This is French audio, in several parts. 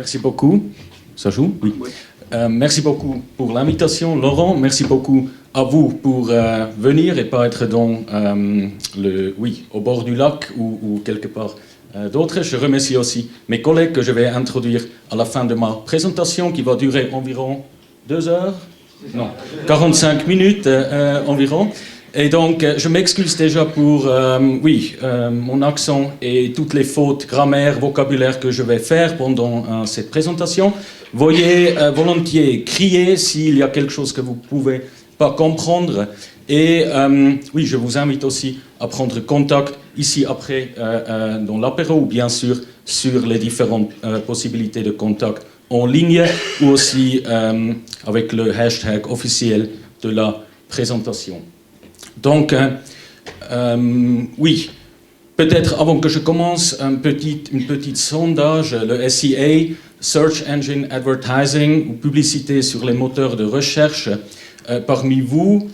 merci beaucoup. Ça joue? Oui. Merci beaucoup pour l'invitation, Laurent. Merci beaucoup à vous pour venir et pas être dans au bord du lac ou quelque part d'autre. Je remercie aussi mes collègues que je vais introduire à la fin de ma présentation qui va durer environ 2 heures. Non, 45 minutes environ. Et donc, je m'excuse déjà pour mon accent et toutes les fautes grammaire, vocabulaire que je vais faire pendant cette présentation. Veuillez volontiers crier s'il y a quelque chose que vous ne pouvez pas comprendre. Et je vous invite aussi à prendre contact ici après dans l'apéro ou bien sûr sur les différentes possibilités de contact en ligne ou aussi avec le hashtag officiel de la présentation. Donc, peut-être avant que je commence, une petite sondage, le SEA, Search Engine Advertising, ou publicité sur les moteurs de recherche, parmi vous,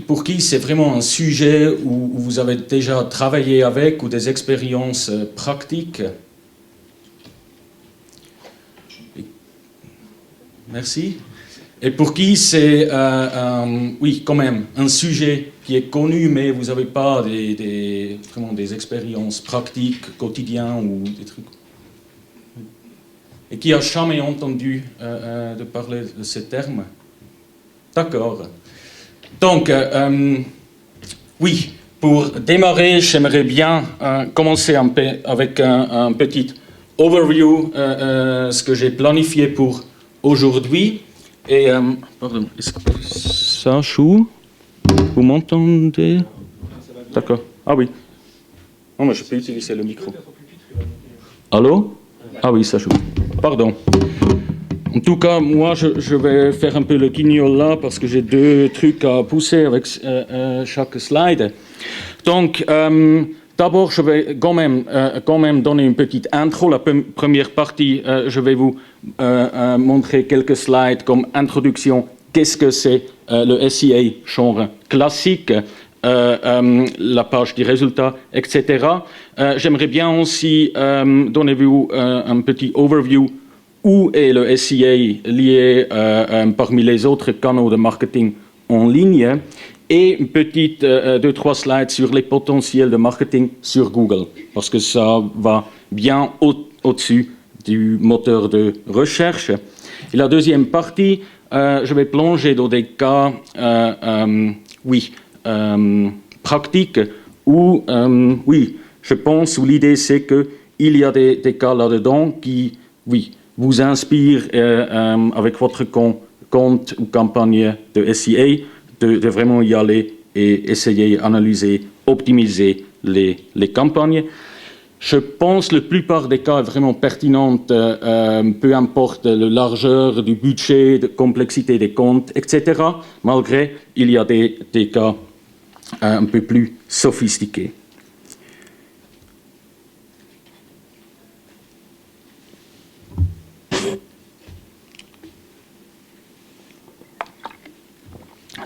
pour qui c'est vraiment un sujet où vous avez déjà travaillé avec ou des expériences pratiques? Merci. Et pour qui c'est, quand même, un sujet qui est connu, mais vous n'avez pas vraiment des expériences pratiques, quotidiennes ou des trucs. Et qui a jamais entendu de parler de ces termes? D'accord. Donc, pour démarrer, j'aimerais bien commencer avec un petit overview, ce que j'ai planifié pour aujourd'hui. Et, pardon, est-ce que ça joue? Vous m'entendez? D'accord. Ah oui. Non, mais je peux utiliser le micro. Allô? Ah oui, ça joue. Pardon. En tout cas, moi, je vais faire un peu le guignol là parce que j'ai 2 trucs à pousser avec chaque slide. Donc, d'abord, je vais quand même donner une petite intro. La première partie, je vais vous montrer quelques slides comme introduction. Qu'est-ce que c'est le SEA genre classique, la page des résultats, etc. J'aimerais bien aussi donner vous un petit overview où est le SEA lié parmi les autres canaux de marketing en ligne. Et une petite 2-3 slides sur les potentiels de marketing sur Google, parce que ça va bien au-dessus du moteur de recherche. Et la deuxième partie, je vais plonger dans des cas pratiques où, je pense, où l'idée c'est qu'il y a des cas là-dedans qui, vous inspirent avec votre compte ou campagne de SEA, de vraiment y aller et essayer, analyser, optimiser les campagnes. Je pense que la plupart des cas est vraiment pertinente, peu importe la largeur du budget, la complexité des comptes, etc. Malgré, il y a des cas un peu plus sophistiqués.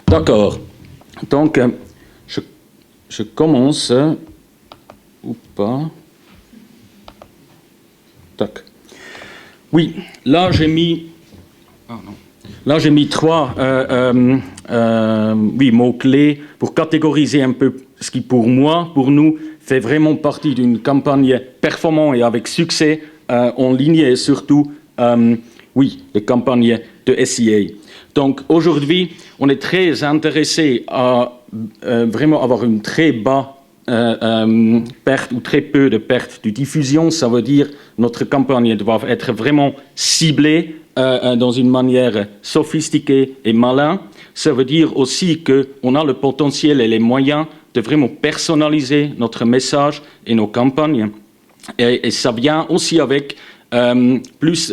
D'accord. Donc, je commence, ou pas. Tac. Oui, là j'ai mis 3 mots-clés pour catégoriser un peu ce qui, pour nous, fait vraiment partie d'une campagne performante et avec succès en ligne et surtout, les campagnes de SEA. Donc aujourd'hui, on est très intéressé à vraiment avoir une très basse perte ou très peu de perte de diffusion. Ça veut dire que notre campagne doit être vraiment ciblée dans une manière sophistiquée et malin. Ça veut dire aussi qu'on a le potentiel et les moyens de vraiment personnaliser notre message et nos campagnes. Et ça vient aussi avec plus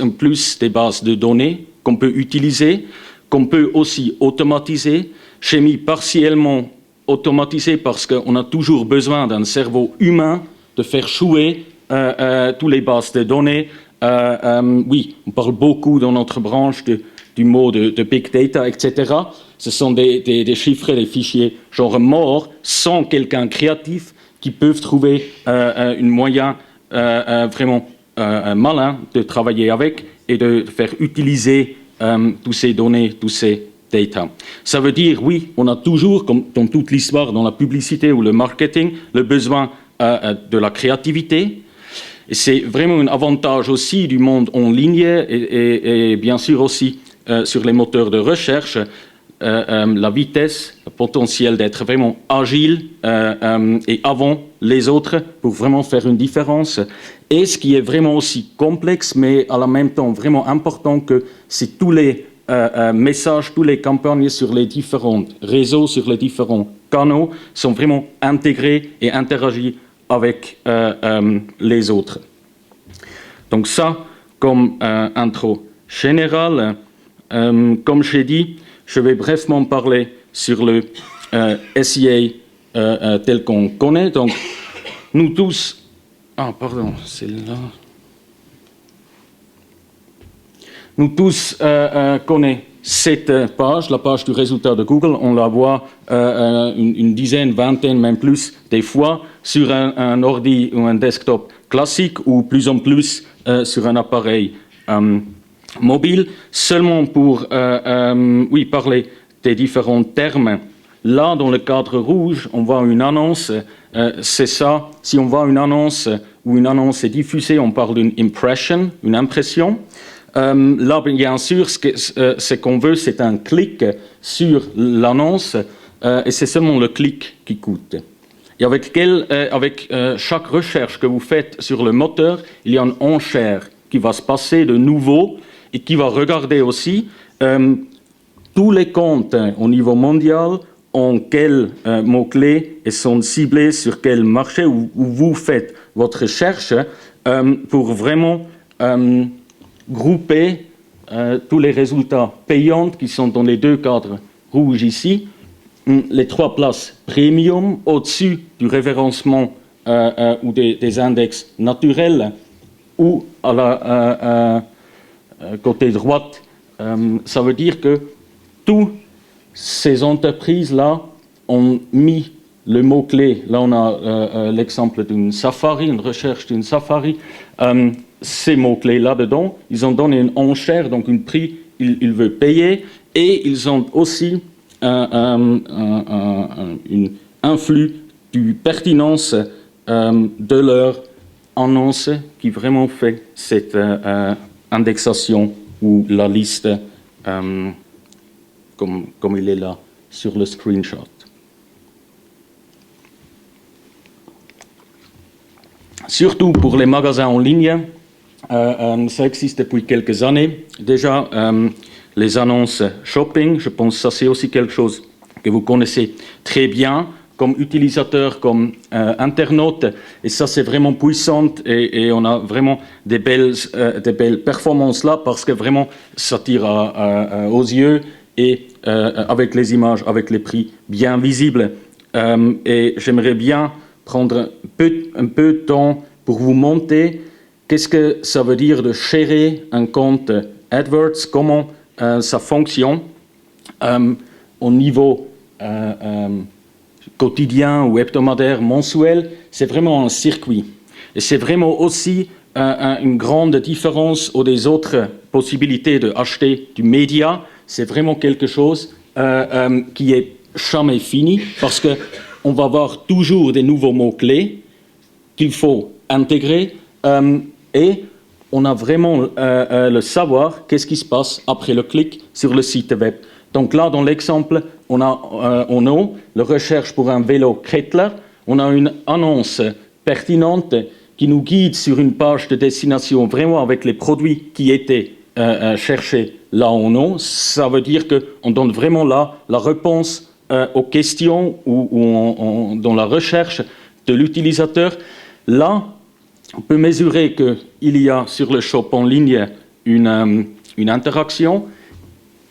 des bases de données qu'on peut utiliser, qu'on peut aussi automatiser. J'ai mis partiellement automatisé parce qu'on a toujours besoin d'un cerveau humain de faire jouer toutes les bases de données. On parle beaucoup dans notre branche du mot de big data, etc. Ce sont des chiffres, des fichiers genre morts, sans quelqu'un créatif qui peuvent trouver un moyen vraiment malin de travailler avec et de faire utiliser tous ces données, tous ces data. Ça veut dire, oui, on a toujours, comme dans toute l'histoire, dans la publicité ou le marketing, le besoin de la créativité. Et c'est vraiment un avantage aussi du monde en ligne et bien sûr aussi sur les moteurs de recherche, la vitesse, le potentiel d'être vraiment agile et avant les autres pour vraiment faire une différence. Et ce qui est vraiment aussi complexe, mais à la même temps vraiment important, que c'est tous les messages, toutes les campagnes sur les différents réseaux, sur les différents canaux sont vraiment intégrés et interagis avec les autres. Donc ça, comme intro générale, comme j'ai dit, je vais brièvement parler sur le SEA tel qu'on connaît. Donc, nous tous... Ah, pardon, c'est là. Nous tous connaissons cette page, la page du résultat de Google. On la voit une dizaine, vingtaine, même plus des fois sur un ordi ou un desktop classique ou plus en plus sur un appareil mobile. Seulement pour parler des différents termes. Là, dans le cadre rouge, on voit une annonce. C'est ça. Si on voit une annonce ou une annonce est diffusée, on parle d'une impression, une impression. Là, bien sûr, ce qu'on veut, c'est un clic sur l'annonce et c'est seulement le clic qui coûte. Et avec chaque recherche que vous faites sur le moteur, il y a une enchère qui va se passer de nouveau et qui va regarder aussi tous les comptes au niveau mondial ont quels mots-clés et sont ciblés sur quel marché où vous faites votre recherche pour vraiment grouper tous les résultats payants qui sont dans les deux cadres rouges ici, les trois places premium au-dessus du référencement ou des index naturels ou à la côté droite. Ça veut dire que toutes ces entreprises-là ont mis le mot-clé. Là, on a l'exemple d'une Safari, une recherche d'une Safari. Ces mots-clés là-dedans, ils ont donné une enchère, donc un prix, ils veulent payer, et ils ont aussi un influx du pertinence de leur annonce qui vraiment fait cette indexation ou la liste comme il est là sur le screenshot. Surtout pour les magasins en ligne, ça existe depuis quelques années. Déjà, les annonces shopping, je pense que ça c'est aussi quelque chose que vous connaissez très bien comme utilisateur, comme internaute. Et ça c'est vraiment puissant et on a vraiment des belles performances là parce que vraiment ça tire aux yeux et avec les images, avec les prix bien visibles. Et j'aimerais bien prendre un peu de temps pour vous montrer qu'est-ce que ça veut dire de gérer un compte AdWords, comment ça fonctionne au niveau quotidien ou hebdomadaire, mensuel. C'est vraiment un circuit. Et c'est vraiment aussi une grande différence aux des autres possibilités d'acheter du média. C'est vraiment quelque chose qui est jamais fini parce que on va avoir toujours des nouveaux mots-clés qu'il faut intégrer et on a vraiment le savoir qu'est-ce qui se passe après le clic sur le site web. Donc là, dans l'exemple, on a la recherche pour un vélo Krettler, on a une annonce pertinente qui nous guide sur une page de destination vraiment avec les produits qui étaient cherchés là ou non. Ça veut dire qu'on donne vraiment là la réponse aux questions ou dans la recherche de l'utilisateur. Là, on peut mesurer qu'il y a sur le shop en ligne une interaction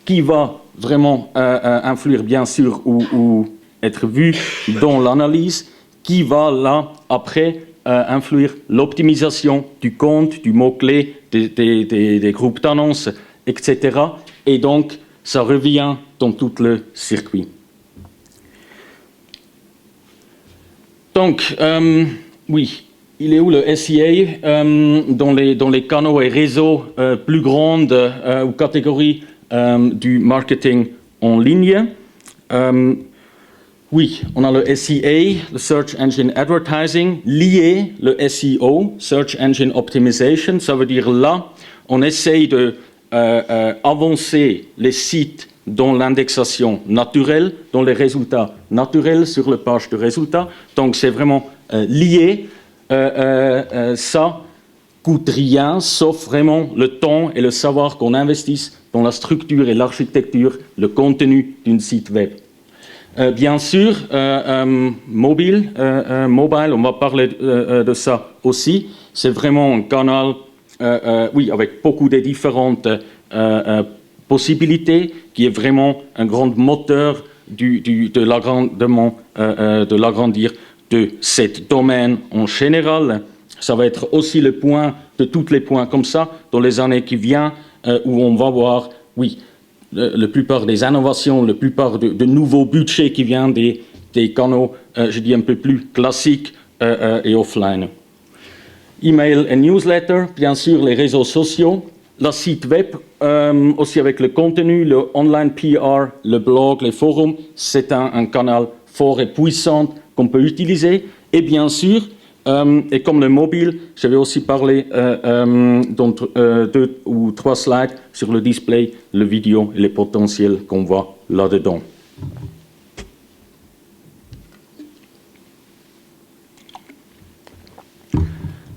qui va vraiment influer bien sûr ou être vue dans l'analyse, qui va là après influer l'optimisation du compte, du mot-clé, des groupes d'annonces, etc. Et donc, ça revient dans tout le circuit. Donc, oui, il est où le SEA dans les canaux et réseaux plus grandes ou catégories du marketing en ligne? Oui, on a le SEA, le Search Engine Advertising, lié le SEO, Search Engine Optimization. Ça veut dire là, on essaye de avancer les sites dans l'indexation naturelle, dans les résultats naturels sur la page de résultats. Donc c'est vraiment lié. Ça coûte rien, sauf vraiment le temps et le savoir qu'on investisse dans la structure et l'architecture, le contenu d'un site web. Bien sûr, mobile, on va parler de ça aussi. C'est vraiment un canal, oui, avec beaucoup de différentes possibilités, qui est vraiment un grand moteur de l'agrandir de ce domaine en général. Ça va être aussi le point de tous les points comme ça dans les années qui viennent, où on va voir, oui, la plupart des innovations, la plupart de nouveaux budgets qui viennent des canaux, je dis un peu plus classiques et offline. Email et newsletter, bien sûr les réseaux sociaux, le site web, aussi avec le contenu, le online PR, le blog, les forums, c'est un canal fort et puissant qu'on peut utiliser. Et bien sûr, et comme le mobile, je vais aussi parler dans 2 ou 3 slides sur le display, le vidéo et les potentiels qu'on voit là-dedans.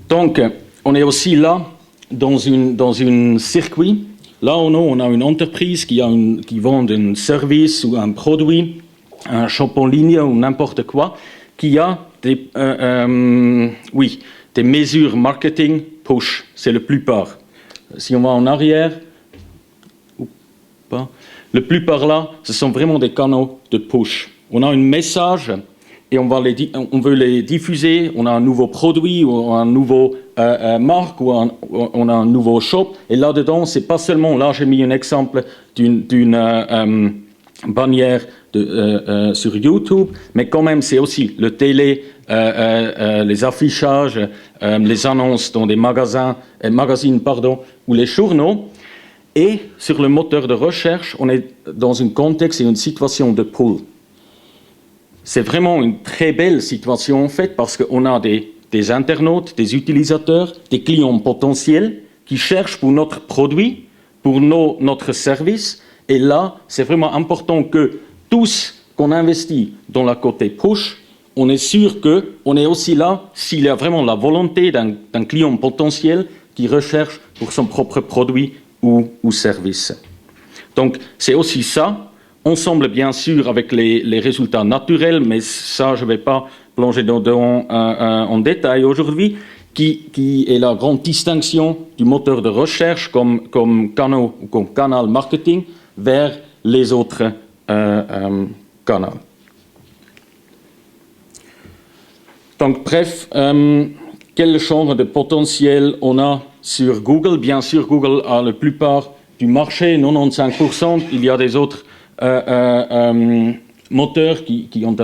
Donc, on est aussi là dans un circuit. Là, on a une entreprise qui vend un service ou un produit, un shop en ligne ou n'importe quoi, qui a des mesures marketing push, c'est la plupart. Si on va en arrière, ou pas, la plupart là, ce sont vraiment des canaux de push. On a un message et on veut les diffuser, on a un nouveau produit ou un nouveau marque ou on a un nouveau shop. Et là-dedans, c'est pas seulement, là j'ai mis un exemple d'une bannière sur YouTube, mais quand même c'est aussi le télé, les affichages, les annonces dans des magazines ou les journaux. Et sur le moteur de recherche, on est dans un contexte et une situation de pull. C'est vraiment une très belle situation en fait, parce qu'on a des internautes, des utilisateurs, des clients potentiels qui cherchent pour notre produit, pour notre service. Et là, c'est vraiment important que tous qu'on investit dans la côté push, on est sûr qu'on est aussi là s'il y a vraiment la volonté d'un client potentiel qui recherche pour son propre produit ou service. Donc, c'est aussi ça, ensemble bien sûr avec les résultats naturels, mais ça, je ne vais pas plonger dedans en détail aujourd'hui, qui est la grande distinction du moteur de recherche comme canal marketing vers les autres canaux. Donc, bref, quel genre de potentiel on a sur Google? Bien sûr, Google a la plupart du marché, 95%. Il y a des autres moteurs qui ont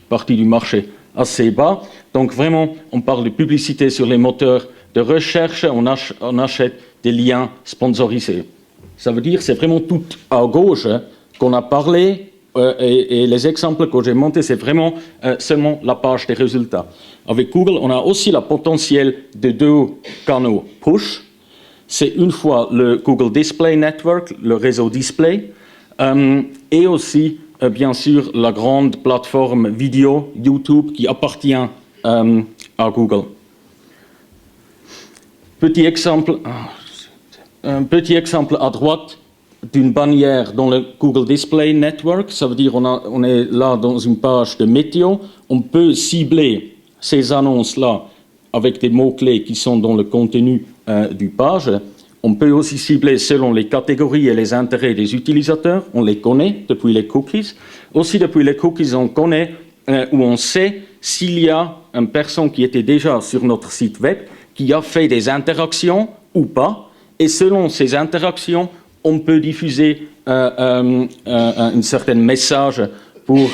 partie du marché assez bas. Donc, vraiment, on parle de publicité sur les moteurs de recherche. On achète des liens sponsorisés. Ça veut dire que c'est vraiment tout à gauche qu'on a parlé. Et les exemples que j'ai montés, c'est vraiment seulement la page des résultats. Avec Google, on a aussi le potentiel de 2 canaux push. C'est une fois le Google Display Network, le réseau display, et aussi, bien sûr, la grande plateforme vidéo YouTube qui appartient à Google. Un petit exemple à droite d'une bannière dans le Google Display Network, ça veut dire on est là dans une page de météo, on peut cibler ces annonces-là avec des mots-clés qui sont dans le contenu du page. On peut aussi cibler selon les catégories et les intérêts des utilisateurs, on les connaît depuis les cookies. Aussi depuis les cookies, on connaît ou on sait s'il y a une personne qui était déjà sur notre site web, qui a fait des interactions ou pas, et selon ces interactions, on peut diffuser un certain message pour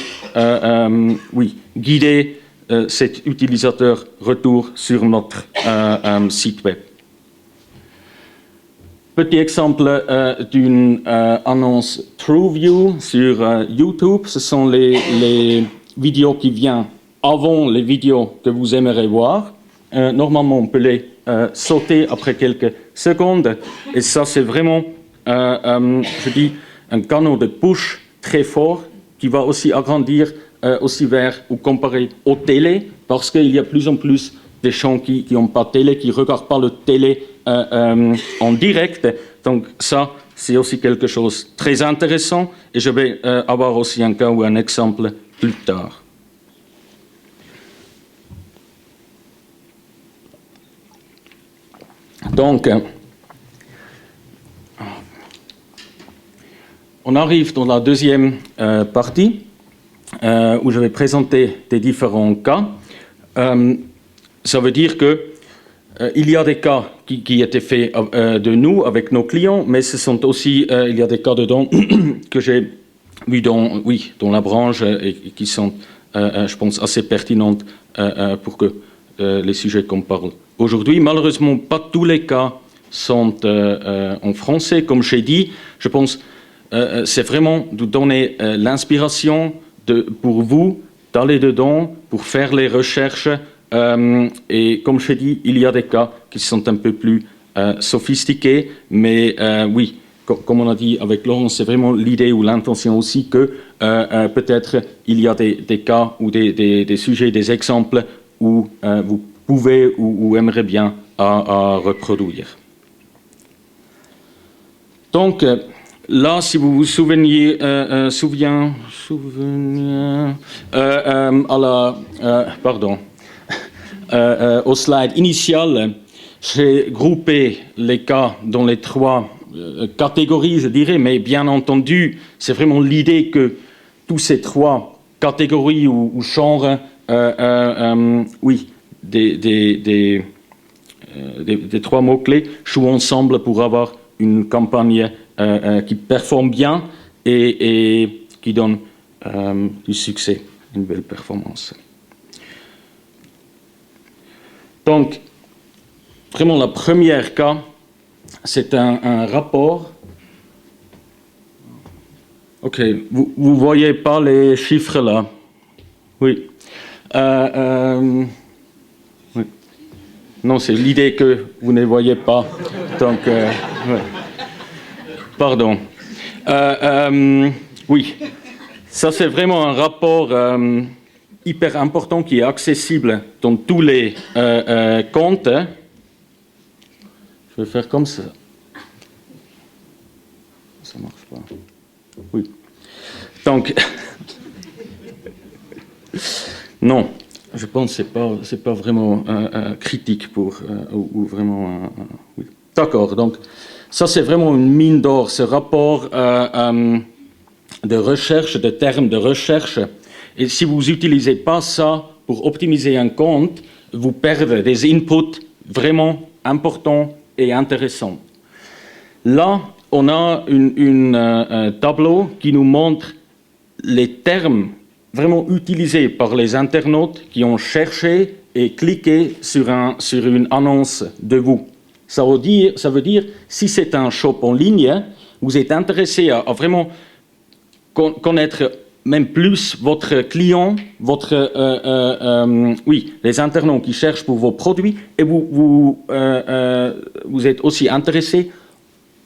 guider cet utilisateur retourne sur notre site web. Petit exemple d'une annonce TrueView sur YouTube. Ce sont les vidéos qui viennent avant les vidéos que vous aimeriez voir. Normalement, on peut les sauter après quelques secondes. Et ça, c'est vraiment, je dis, un canal de push très fort qui va aussi agrandir aussi vers ou comparé aux télé, parce qu'il y a plus en plus des gens qui n'ont pas de télé, qui ne regardent pas le télé en direct. Donc ça, c'est aussi quelque chose de très intéressant. Et je vais avoir aussi un cas ou un exemple plus tard. Donc, on arrive dans la deuxième partie où je vais présenter des différents cas. Ça veut dire que il y a des cas qui étaient faits de nous avec nos clients, mais ce sont aussi il y a des cas dedans que j'ai vus dans la branche et qui sont, je pense, assez pertinentes pour que les sujets qu'on parle aujourd'hui. Malheureusement, pas tous les cas sont en français, comme j'ai dit. Je pense c'est vraiment de donner l'inspiration pour vous d'aller dedans, pour faire les recherches. Et comme je dis, il y a des cas qui sont un peu plus sophistiqués, mais oui, comme on a dit avec Laurent, c'est vraiment l'idée ou l'intention aussi que peut-être il y a des cas ou des sujets, des exemples où vous pouvez ou aimeriez bien à reproduire. Donc, là, si vous vous souvenez au slide initial, j'ai groupé les cas dans les trois catégories, je dirais, mais bien entendu, c'est vraiment l'idée que tous ces trois catégories ou genres, oui, des trois mots-clés jouent ensemble pour avoir une campagne qui performe bien et qui donne du succès, une belle performance. Donc, vraiment, le premier cas, c'est un rapport. OK, vous ne voyez pas les chiffres là? Oui. Oui. Non, c'est l'idée que vous ne les voyez pas. Donc, ouais. Pardon. Oui, ça c'est vraiment un rapport hyper important qui est accessible dans tous les comptes. Je vais faire comme ça. Ça ne marche pas. Oui. Donc, non, je pense que ce n'est pas vraiment critique pour, ou vraiment... oui. D'accord, donc ça c'est vraiment une mine d'or, ce rapport de recherche, de termes de recherche. Et si vous n'utilisez pas ça pour optimiser un compte, vous perdez des inputs vraiment importants et intéressants. Là, on a un tableau qui nous montre les termes vraiment utilisés par les internautes qui ont cherché et cliqué sur une annonce de vous. Ça veut dire, si c'est un shop en ligne, vous êtes intéressé à vraiment connaître même plus votre client, les internautes qui cherchent pour vos produits, et vous êtes aussi intéressé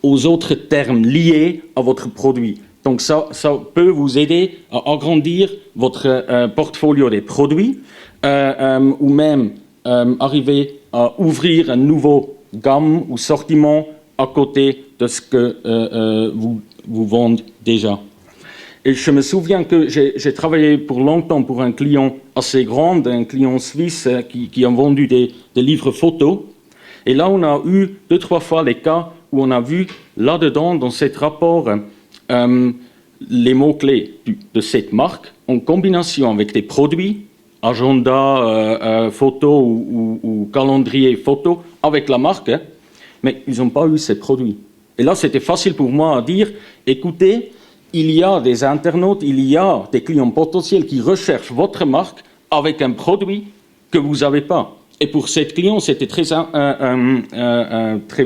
aux autres termes liés à votre produit. Donc ça peut vous aider à agrandir votre portfolio des produits ou même arriver à ouvrir un nouveau gamme ou sortiment à côté de ce que vous vendez déjà. Et je me souviens que j'ai travaillé pour longtemps pour un client assez grand, un client suisse qui a vendu des livres photos. Et là, on a eu 2-3 fois les cas où on a vu là-dedans, dans ce rapport, les mots-clés de cette marque en combination avec des produits, agenda, photo ou calendrier photo avec la marque, mais ils n'ont pas eu ces produits. Et là, c'était facile pour moi à dire, écoutez, il y a des internautes, il y a des clients potentiels qui recherchent votre marque avec un produit que vous n'avez pas. Et pour cette client, c'était très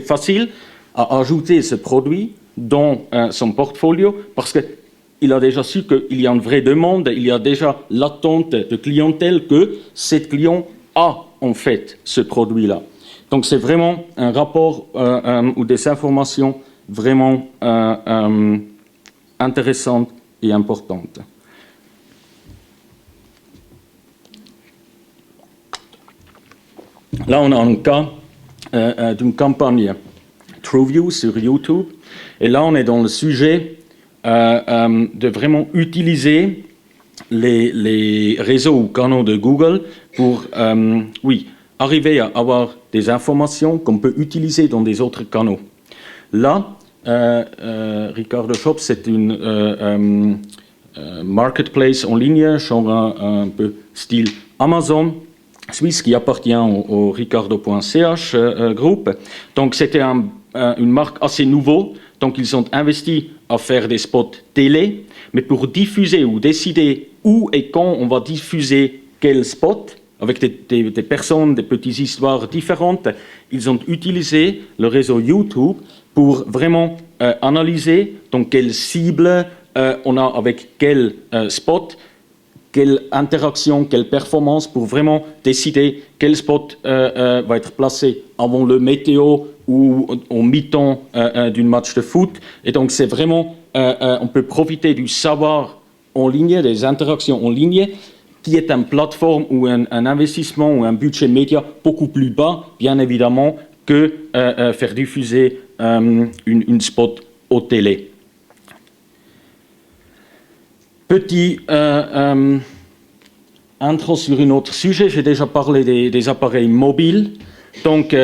facile à ajouter ce produit dans son portfolio parce qu'il a déjà su qu'il y a une vraie demande, il y a déjà l'attente de clientèle que cette client a en fait ce produit-là. Donc c'est vraiment un rapport ou des informations vraiment intéressantes et importantes. Là, on a un cas d'une campagne TrueView sur YouTube. Et là, on est dans le sujet de vraiment utiliser les réseaux ou canaux de Google pour arriver à avoir des informations qu'on peut utiliser dans des autres canaux. Là, Ricardo Shop, c'est une marketplace en ligne, genre un peu style Amazon suisse qui appartient au Ricardo.ch groupe. Donc c'était une marque assez nouveau. Donc ils ont investi à faire des spots télé, mais pour diffuser ou décider où et quand on va diffuser quel spot, avec des personnes, des petites histoires différentes, ils ont utilisé le réseau YouTube pour vraiment analyser donc quelle cible on a avec quel spot, quelle interaction, quelle performance pour vraiment décider quel spot va être placé avant le météo ou au mi-temps d'un match de foot. Et donc c'est vraiment, on peut profiter du savoir en ligne, des interactions en ligne, qui est une plateforme ou un investissement ou un budget média beaucoup plus bas, bien évidemment, que faire diffuser une spot au télé. Petit intro sur un autre sujet, j'ai déjà parlé des appareils mobiles. Donc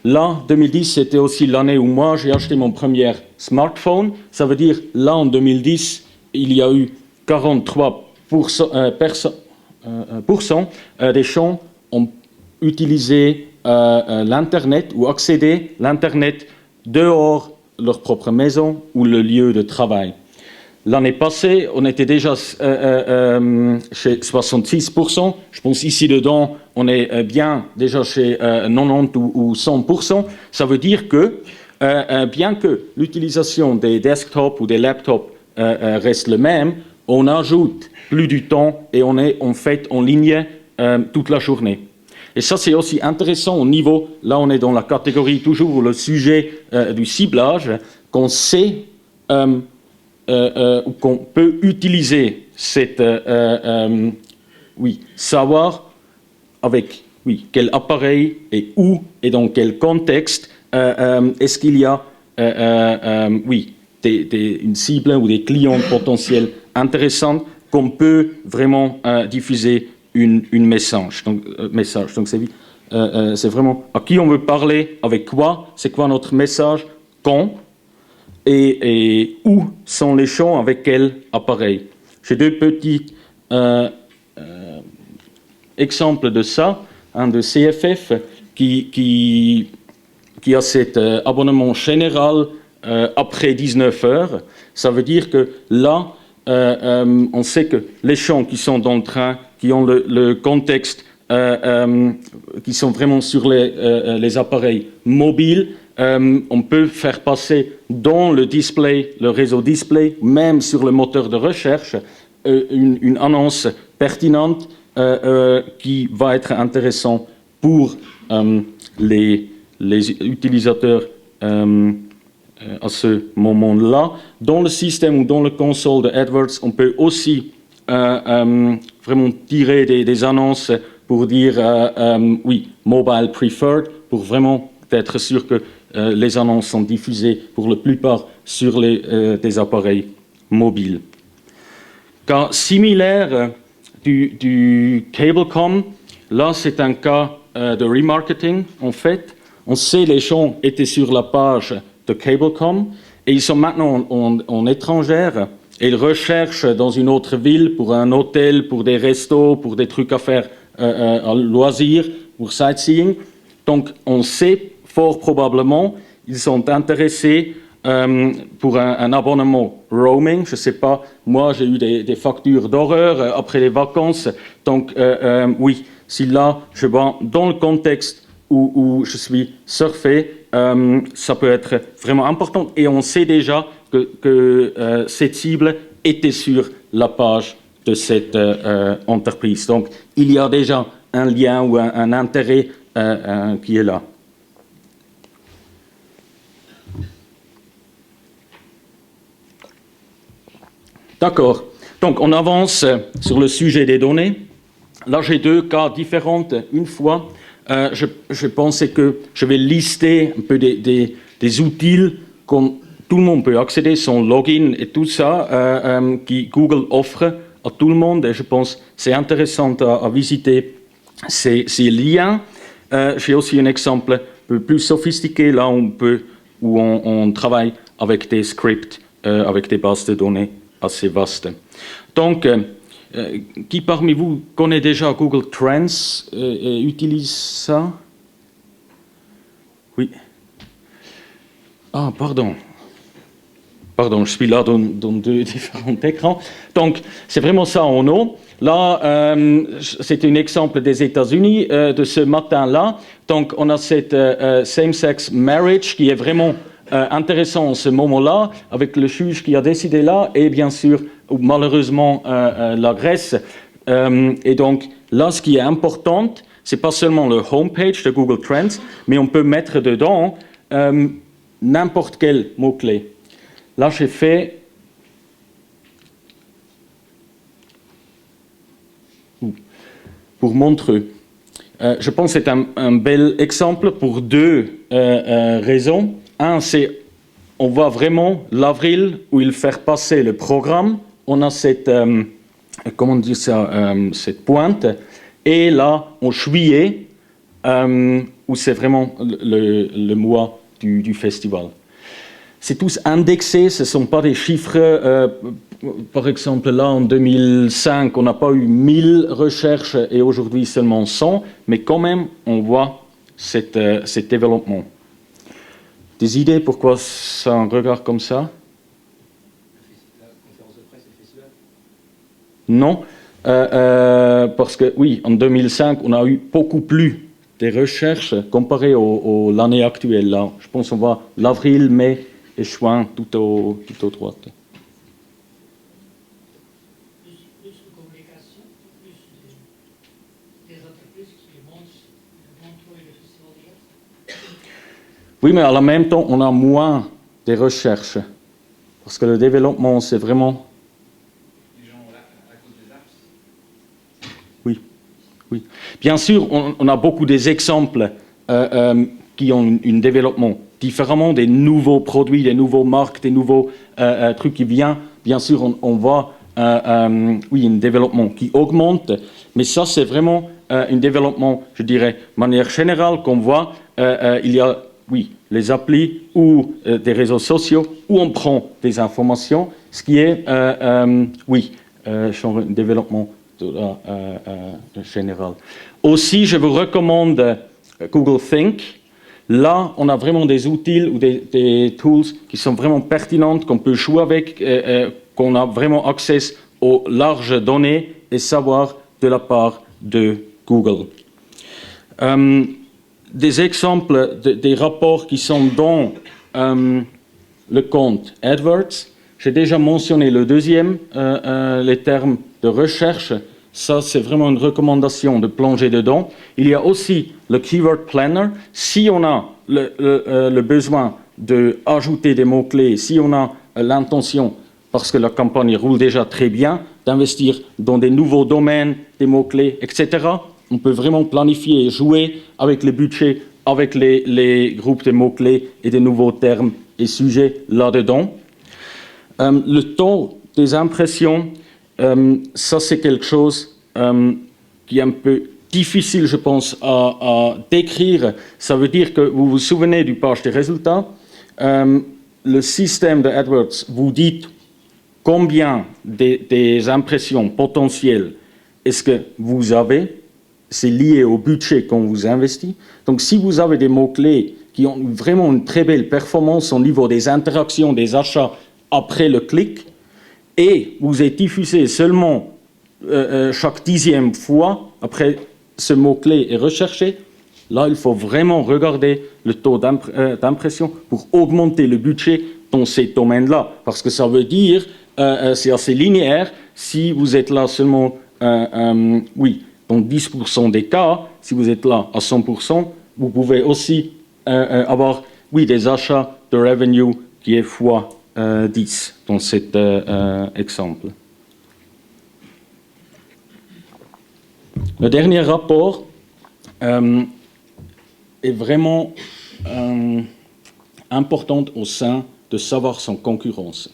là, 2010, c'était aussi l'année où moi j'ai acheté mon premier smartphone. Ça veut dire, là en 2010, il y a eu 43% des gens ont utilisé l'Internet ou accédé à l'Internet dehors de leur propre maison ou le lieu de travail. L'année passée, on était déjà chez 66%. Je pense ici dedans, on est bien déjà chez 90 ou 100%. Ça veut dire que bien que l'utilisation des desktops ou des laptops reste le même, on ajoute plus du temps et on est en fait en ligne toute la journée. Et ça, c'est aussi intéressant au niveau, là on est dans la catégorie toujours le sujet du ciblage, qu'on sait qu'on peut utiliser cette savoir avec quel appareil et où et dans quel contexte est-ce qu'il y a une cible ou des clients potentiels intéressants qu'on peut vraiment diffuser une message. Donc c'est vraiment à qui on veut parler, avec quoi, c'est quoi notre message, quand et où sont les gens, avec quel appareil. J'ai deux petits exemples de ça. Un de CFF qui a cet abonnement général après 19 heures. Ça veut dire que là, on sait que les gens qui sont dans le train, qui ont le contexte, qui sont vraiment sur les appareils mobiles, on peut faire passer dans le display, le réseau display, même sur le moteur de recherche, une annonce pertinente qui va être intéressante pour les utilisateurs à ce moment-là. Dans le système ou dans le console de AdWords, on peut aussi vraiment tirer des annonces pour dire mobile preferred, pour vraiment être sûr que les annonces sont diffusées pour la plupart sur des appareils mobiles. Cas similaire du Cablecom, là c'est un cas de remarketing en fait. On sait les gens étaient sur la page de Cablecom et ils sont maintenant en étrangère et ils recherchent dans une autre ville pour un hôtel, pour des restos, pour des trucs à faire à loisirs, pour sightseeing. Donc on sait fort probablement ils sont intéressés pour un abonnement roaming. Je ne sais pas, moi j'ai eu des factures d'horreur après les vacances. Donc oui, si là je vais dans le contexte où je suis surfé, ça peut être vraiment important. Et on sait déjà que cette cible était sur la page de cette entreprise. Donc il y a déjà un lien ou un intérêt qui est là. D'accord. Donc, on avance sur le sujet des données. Là, j'ai deux cas différents. Une fois, je pensais que je vais lister un peu des outils que tout le monde peut accéder, son login et tout ça, qui Google offre à tout le monde. Et je pense que c'est intéressant à visiter ces liens. J'ai aussi un exemple un peu plus sophistiqué, là où on travaille avec des scripts, avec des bases de données assez vaste. Donc, qui parmi vous connaît déjà Google Trends et utilise ça? Oui. Ah, pardon. Pardon, je suis là dans deux différents écrans. Donc, c'est vraiment ça en haut. Là, c'est un exemple des États-Unis de ce matin-là. Donc, on a cette same-sex marriage qui est vraiment intéressant en ce moment-là, avec le juge qui a décidé là, et bien sûr, malheureusement, la Grèce. Et donc, là, ce qui est important, c'est pas seulement le homepage de Google Trends, mais on peut mettre dedans n'importe quel mot-clé. Là, j'ai fait pour Montreux. Je pense que c'est un bel exemple pour deux raisons. Un, c'est on voit vraiment l'avril où il fait passer le programme. On a cette, comment dire ça, cette pointe. Et là, en juillet, où c'est vraiment le mois du festival. C'est tous indexés, ce ne sont pas des chiffres. Par exemple, là, en 2005, on n'a pas eu 1000 recherches et aujourd'hui seulement 100. Mais quand même, on voit cet développement. Des idées pourquoi ça un regard comme ça? La conférence de presse et le festival? Non, parce que oui, en 2005, on a eu beaucoup plus de recherches comparé à l'année actuelle. Là. Je pense qu'on voit l'avril, mai et juin tout au droite. Plus de communication, plus des entreprises qui montrent le festival de Graz. Oui, mais à la même temps, on a moins de recherches. Parce que le développement, c'est vraiment... Les gens, à cause des apps? Oui, oui. Bien sûr, on a beaucoup d'exemples qui ont un développement différemment, des nouveaux produits, des nouveaux marques, des nouveaux trucs qui viennent. Bien sûr, on voit oui, un développement qui augmente, mais ça, c'est vraiment un développement, je dirais, de manière générale, qu'on voit. Il y a, oui, les applis ou des réseaux sociaux où on prend des informations, ce qui est, oui, un développement général. Aussi, je vous recommande Google Think. Là, on a vraiment des outils ou des tools qui sont vraiment pertinents, qu'on peut jouer avec, qu'on a vraiment accès aux larges données et savoir de la part de Google. Des exemples des rapports qui sont dans le compte AdWords. J'ai déjà mentionné le deuxième, les termes de recherche. Ça, c'est vraiment une recommandation de plonger dedans. Il y a aussi le Keyword Planner. Si on a le besoin d'ajouter des mots-clés, si on a l'intention, parce que la campagne roule déjà très bien, d'investir dans des nouveaux domaines, des mots-clés, etc., on peut vraiment planifier et jouer avec les budgets, avec les groupes de mots-clés et des nouveaux termes et sujets là-dedans. Le taux des impressions, ça c'est quelque chose qui est un peu difficile, je pense, à décrire. Ça veut dire que vous vous souvenez du page des résultats. Le système de AdWords vous dit combien des impressions potentielles est-ce que vous avez. C'est lié au budget qu'on vous investit. Donc si vous avez des mots-clés qui ont vraiment une très belle performance au niveau des interactions, des achats après le clic, et vous êtes diffusé seulement chaque 10e fois, après ce mot-clé est recherché, là, il faut vraiment regarder le taux d'impression pour augmenter le budget dans ces domaines-là. Parce que ça veut dire, c'est assez linéaire, si vous êtes là seulement, oui, dans 10% des cas, si vous êtes là à 100%, vous pouvez aussi avoir, oui, des achats de revenue qui est fois 10 dans cet exemple. Le dernier rapport est vraiment important au sein de savoir son concurrence.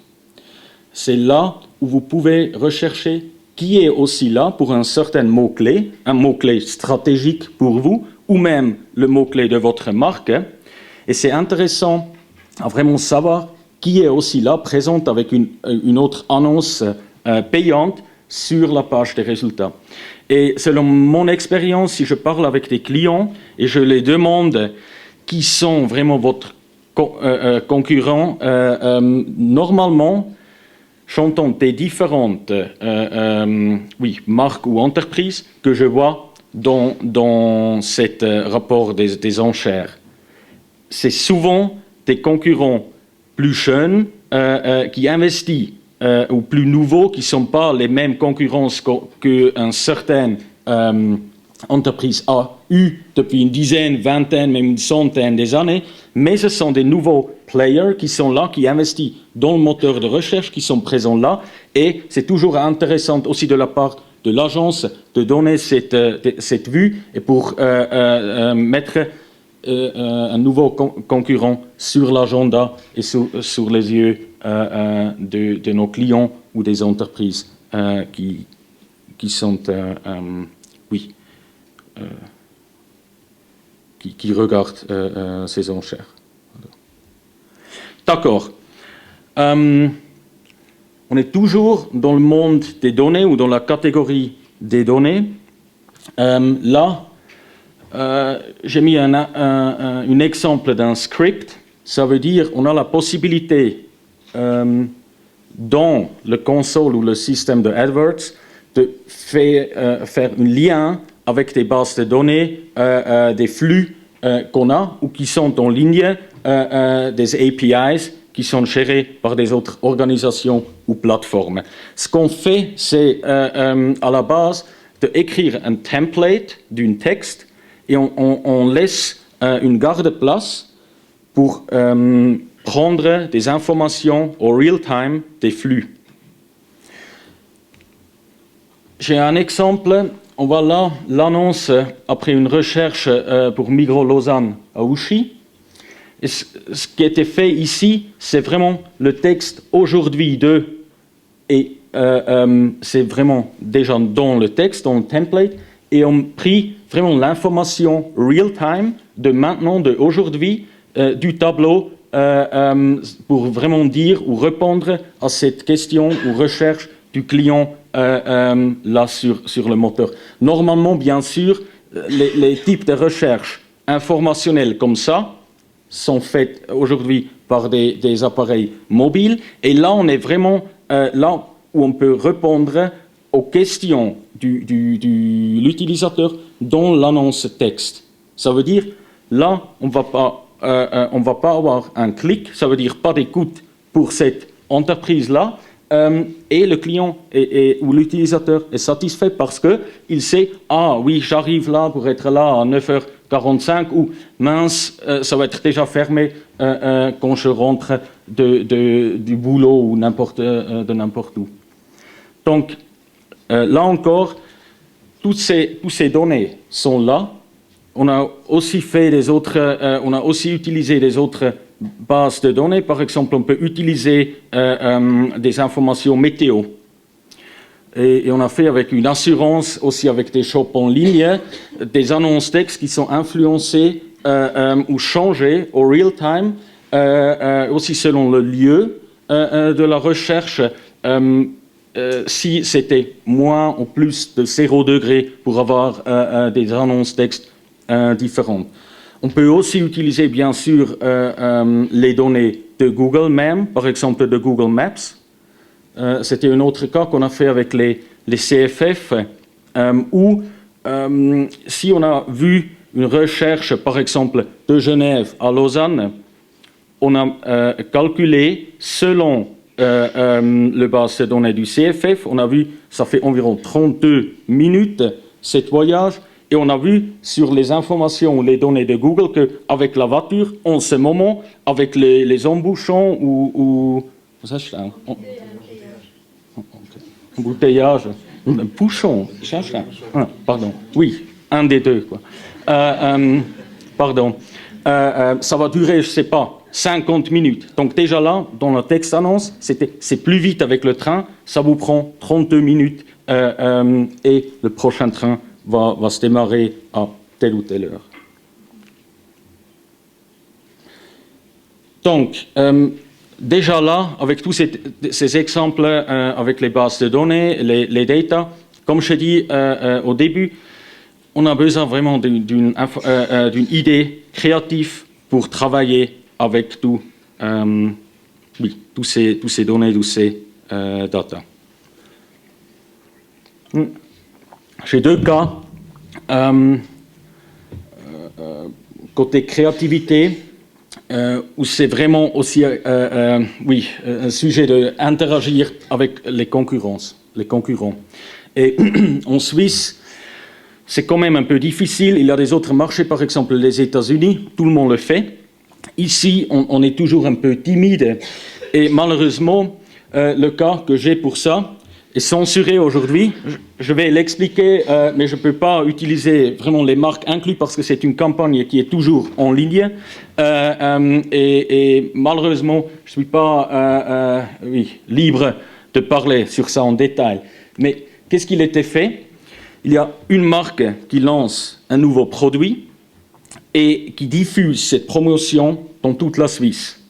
C'est là où vous pouvez rechercher qui est aussi là pour un certain mot-clé, un mot-clé stratégique pour vous, ou même le mot-clé de votre marque. Et c'est intéressant à vraiment savoir qui est aussi là, présente avec une autre annonce payante sur la page des résultats. Et selon mon expérience, si je parle avec des clients et je les demande qui sont vraiment votre concurrents, normalement, j'entends des différentes oui, marques ou entreprises que je vois dans ce rapport des enchères. C'est souvent des concurrents plus jeunes qui investissent ou plus nouveaux, qui ne sont pas les mêmes concurrences qu'une certaine entreprise a eu depuis une dizaine, vingtaine, même une centaine d'années, mais ce sont des nouveaux players qui sont là, qui investissent dans le moteur de recherche, qui sont présents là, et c'est toujours intéressant aussi de la part de l'agence de donner cette vue et pour mettre un nouveau concurrent sur l'agenda et sur les yeux de nos clients ou des entreprises qui sont, oui, qui regardent ces enchères. D'accord. On est toujours dans le monde des données ou dans la catégorie des données. Là, j'ai mis un exemple d'un script. Ça veut dire qu'on a la possibilité dans le console ou le système de AdWords de faire un lien avec des bases de données, des flux qu'on a ou qui sont en ligne, des APIs qui sont gérés par des autres organisations ou plateformes. Ce qu'on fait, c'est à la base d'écrire un template d'un texte et on laisse une garde-place pour prendre des informations au real-time des flux. J'ai un exemple. On voit là l'annonce après une recherche pour Migros Lausanne à Ouchy. Et ce qui a été fait ici, c'est vraiment le texte aujourd'hui de, et c'est vraiment déjà dans le texte, dans le template, et on a pris vraiment l'information real-time de maintenant, d'aujourd'hui, du tableau pour vraiment dire ou répondre à cette question ou recherche du client là sur le moteur. Normalement, bien sûr, les types de recherches informationnelles comme ça sont faits aujourd'hui par des appareils mobiles. Et là, on est vraiment là où on peut répondre aux questions de l'utilisateur dans l'annonce texte. Ça veut dire, là, on va pas avoir un clic, ça veut dire pas d'écoute pour cette entreprise-là, et le client ou l'utilisateur est satisfait parce qu'il sait « Ah oui, j'arrive là pour être là à 9h45 » ou « Mince, ça va être déjà fermé quand je rentre du boulot ou de n'importe où. » Donc, là encore, toutes ces données sont là. On a aussi on a aussi utilisé des autres bases de données. Par exemple, on peut utiliser des informations météo. Et on a fait avec une assurance, aussi avec des shops en ligne, des annonces textes qui sont influencées ou changées au real time, aussi selon le lieu de la recherche. Si c'était moins ou plus de 0 degré pour avoir des annonces textes différentes. On peut aussi utiliser, bien sûr, les données de Google même, par exemple de Google Maps. C'était un autre cas qu'on a fait avec les CFF, où si on a vu une recherche, par exemple, de Genève à Lausanne, on a calculé selon le base de données du CFF, on a vu ça fait environ 32 minutes, cet voyage, et on a vu sur les informations, les données de Google, qu'avec la voiture, en ce moment, avec les embouchons ou embouteillage, bouchon, pardon, oui, un des deux, quoi. Pardon, ça va durer, je ne sais pas, 50 minutes. Donc déjà là, dans le texte annonce, c'est plus vite avec le train, ça vous prend 32 minutes et le prochain train va se démarrer à telle ou telle heure. Donc, déjà là, avec tous ces exemples, avec les bases de données, les data, comme je dis au début, on a besoin vraiment d'une idée créative pour travailler avec toutes ces données, tous ces data. J'ai deux cas. Côté créativité, où c'est vraiment aussi un sujet d'interagir avec les concurrents. Et en Suisse, c'est quand même un peu difficile. Il y a des autres marchés, par exemple les États-Unis, tout le monde le fait. Ici, on est toujours un peu timide. Et malheureusement, le cas que j'ai pour ça est censuré aujourd'hui. Je vais l'expliquer, mais je ne peux pas utiliser vraiment les marques incluses parce que c'est une campagne qui est toujours en ligne. Et malheureusement, je ne suis pas libre de parler sur ça en détail. Mais qu'est-ce qu'il était fait? Il y a une marque qui lance un nouveau produit et qui diffuse cette promotion dans toute la Suisse.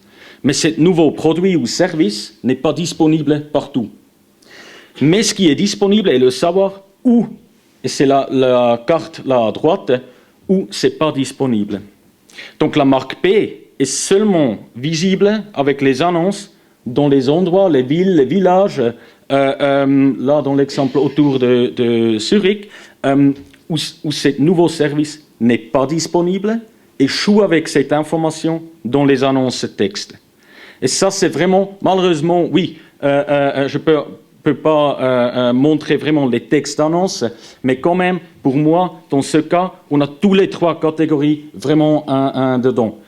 Mais ce nouveau produit ou service n'est pas disponible partout. Mais ce qui est disponible est le savoir où, et c'est la carte là à droite, où ce n'est pas disponible. Donc la marque P est seulement visible avec les annonces dans les endroits, les villes, les villages, là dans l'exemple autour de Zurich, où ce nouveau service n'est pas disponible, et joue avec cette information dans les annonces texte. Et ça, c'est vraiment, malheureusement, oui, je peux pas montrer vraiment les textes d'annonces, mais quand même, pour moi, dans ce cas, on a tous les trois catégories vraiment dedans.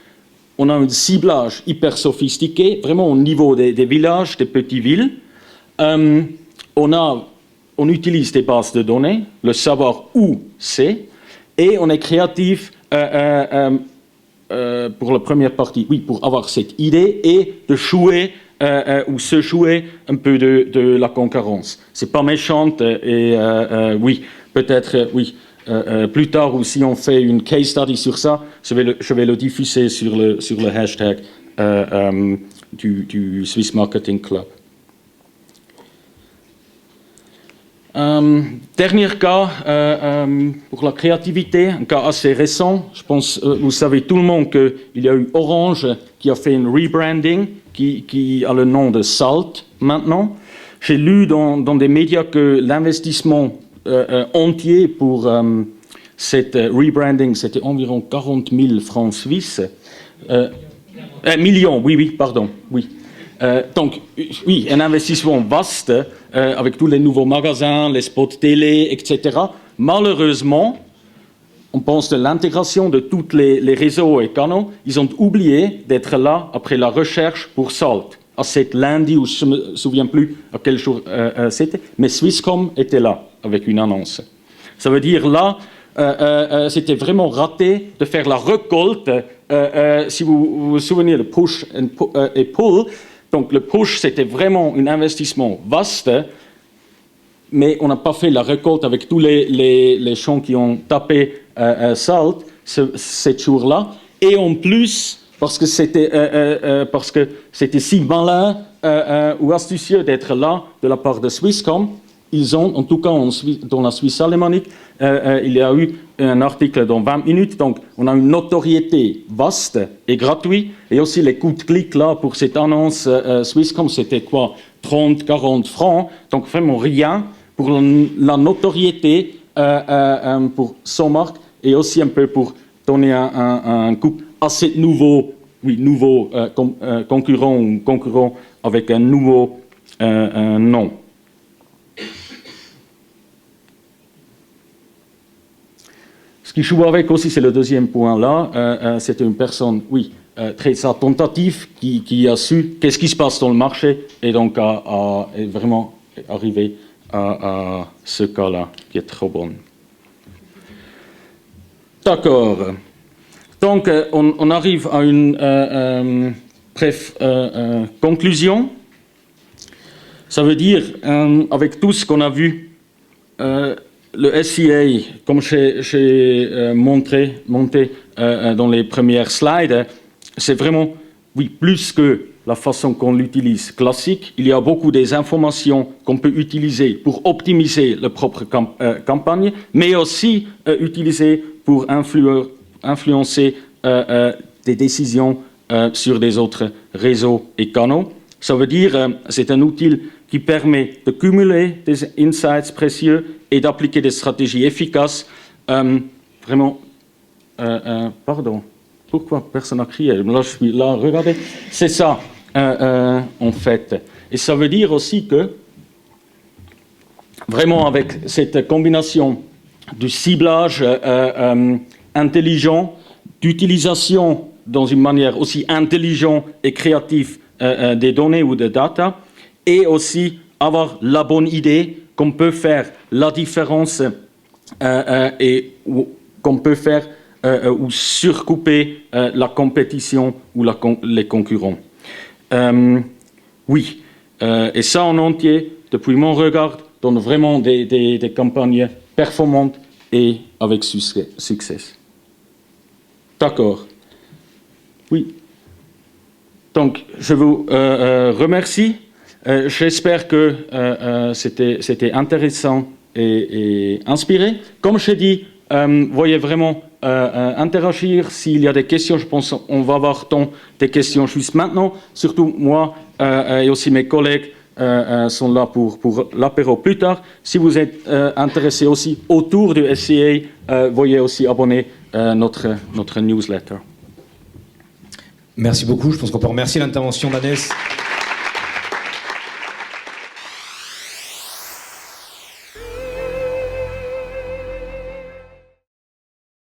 On a un ciblage hyper sophistiqué, vraiment au niveau des villages, des petites villes. On utilise des bases de données, le savoir où c'est, et on est créatif pour la première partie, oui, pour avoir cette idée et de jouer ou se jouer un peu de la concurrence. C'est pas méchant et oui, peut-être oui. Plus tard, ou si on fait une case study sur ça, je vais le diffuser sur le hashtag du Swiss Marketing Club. Dernier cas pour la créativité, un cas assez récent. Je pense, vous savez tout le monde qu'il y a eu Orange qui a fait une rebranding qui a le nom de Salt maintenant. J'ai lu dans des médias que l'investissement entier pour cette rebranding, c'était environ 40 000 francs suisses. Millions, oui, pardon, oui. Donc, oui, un investissement vaste avec tous les nouveaux magasins, les spots télé, etc. Malheureusement, on pense de l'intégration de tous les réseaux et canaux. Ils ont oublié d'être là après la recherche pour Salt. À cette lundi, où je ne me souviens plus à quel jour c'était, mais Swisscom était là avec une annonce. Ça veut dire là, c'était vraiment raté de faire la récolte. Si vous vous souvenez, le push et pull. Donc le push, c'était vraiment un investissement vaste, mais on n'a pas fait la récolte avec tous les champs qui ont tapé Salt ce jour-là. Et en plus, parce que c'était si malin ou astucieux d'être là de la part de Swisscom, ils ont, en tout cas dans la Suisse alémanique, il y a eu un article dans 20 minutes, donc on a une notoriété vaste et gratuite, et aussi les coûts de clic là pour cette annonce Swisscom, c'était quoi, 30, 40 francs, donc vraiment rien pour la notoriété pour son marque, et aussi un peu pour donner un coup à ces nouveaux concurrents ou concurrents avec un nouveau nom. Ce qui joue avec aussi, c'est le deuxième point là, c'est une personne, très attentative qui a su qu'est-ce qui se passe dans le marché et donc est vraiment arrivé à ce cas-là qui est trop bon. D'accord. Donc, on arrive à une bref conclusion. Ça veut dire, avec tout ce qu'on a vu, le SCA, comme j'ai monté dans les premières slides, c'est vraiment, plus que la façon qu'on l'utilise classique. Il y a beaucoup des informations qu'on peut utiliser pour optimiser la propre campagne, mais aussi utiliser pour influencer des décisions sur des autres réseaux et canaux. Ça veut dire c'est un outil qui permet de cumuler des insights précieux et d'appliquer des stratégies efficaces. Vraiment, pardon, pourquoi personne n'a crié? Là, je suis là, regardez, c'est ça, en fait. Et ça veut dire aussi que, vraiment avec cette combinaison du ciblage intelligent, d'utilisation dans une manière aussi intelligente et créative des données ou des data, et aussi avoir la bonne idée qu'on peut faire la différence et qu'on peut faire ou surcouper la compétition ou les concurrents. Et ça en entier, depuis mon regard, donne vraiment des campagnes performantes et avec succès. D'accord. Oui. Donc, je vous remercie. J'espère que c'était intéressant et inspiré. Comme je dis, voyez vraiment interagir. S'il y a des questions, je pense qu'on va avoir des questions juste maintenant. Surtout moi et aussi mes collègues sont là pour l'apéro plus tard. Si vous êtes intéressé aussi autour du SCA, veuillez aussi abonner notre newsletter. Merci beaucoup. Je pense qu'on peut remercier l'intervention d'Agnès.